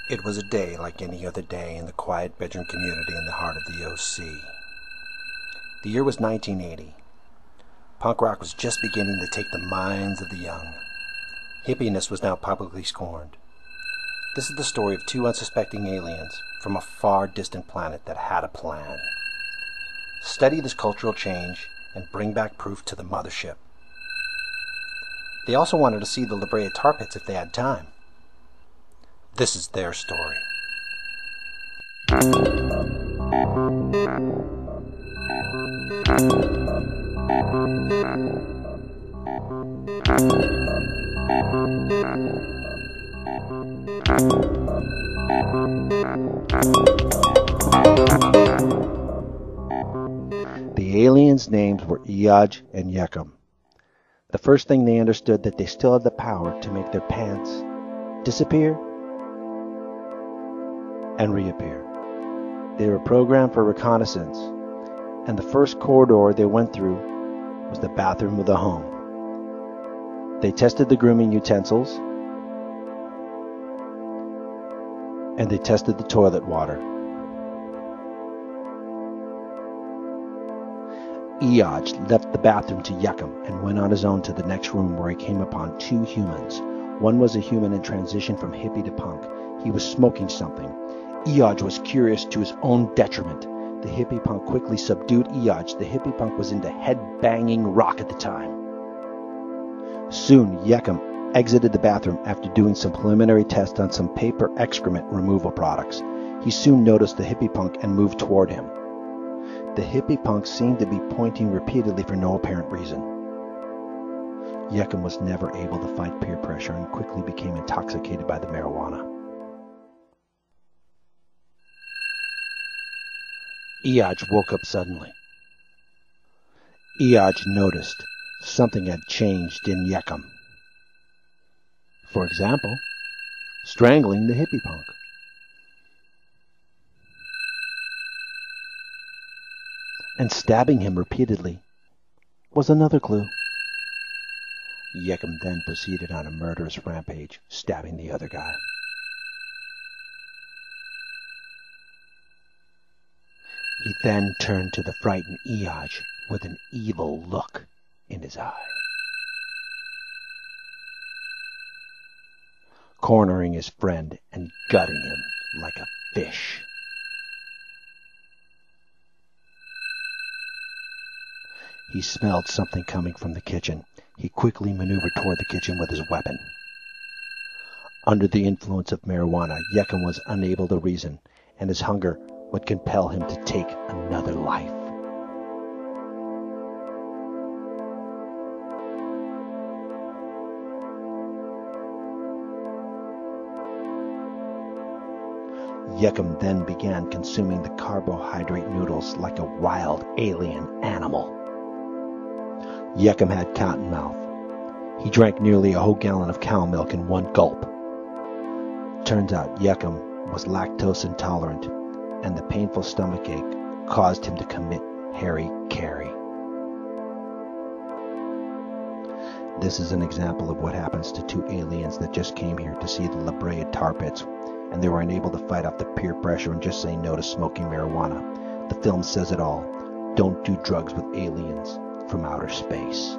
It was a day like any other day in the quiet bedroom community in the heart of the OC. The year was 1980. Punk rock was just beginning to take the minds of the young. Hippiness was now publicly scorned. This is the story of two unsuspecting aliens from a far distant planet that had a plan. Study this cultural change and bring back proof to the mothership. They also wanted to see the La Brea tar pits if they had time. This is their story. The aliens' names were Iaj and Yekum. The first thing they understood that they still had the power to make their pants disappear and reappear. They were programmed for reconnaissance, and the first corridor they went through was the bathroom of the home. They tested the grooming utensils, and they tested the toilet water. Iaj left the bathroom to Yekum and went on his own to the next room, where he came upon two humans. One was a human in transition from hippie to punk. He was smoking something. Iaj was curious to his own detriment. The hippie punk quickly subdued Iaj. The hippie punk was into head-banging rock at the time. Soon, Yekum exited the bathroom after doing some preliminary tests on some paper excrement removal products. He soon noticed the hippie punk and moved toward him. The hippie punk seemed to be pointing repeatedly for no apparent reason. Yekum was never able to fight peer pressure and quickly became intoxicated by the marijuana. Iaj woke up suddenly. Iaj noticed something had changed in Yekum. For example, strangling the hippie punk. And stabbing him repeatedly was another clue. Yekum then proceeded on a murderous rampage, stabbing the other guy. He then turned to the frightened Iaj with an evil look in his eye. Cornering his friend and gutting him like a fish. He smelled something coming from the kitchen. He quickly maneuvered toward the kitchen with his weapon. Under the influence of marijuana, Yekum was unable to reason, and his hunger would compel him to take another life. Yekum then began consuming the carbohydrate noodles like a wild alien animal. Yekum had cotton mouth. He drank nearly a whole gallon of cow milk in one gulp. Turns out Yekum was lactose intolerant, and the painful stomachache caused him to commit hara-kiri. This is an example of what happens to two aliens that just came here to see the La Brea tar pits, and they were unable to fight off the peer pressure and just say no to smoking marijuana. The film says it all. Don't do drugs with aliens from outer space.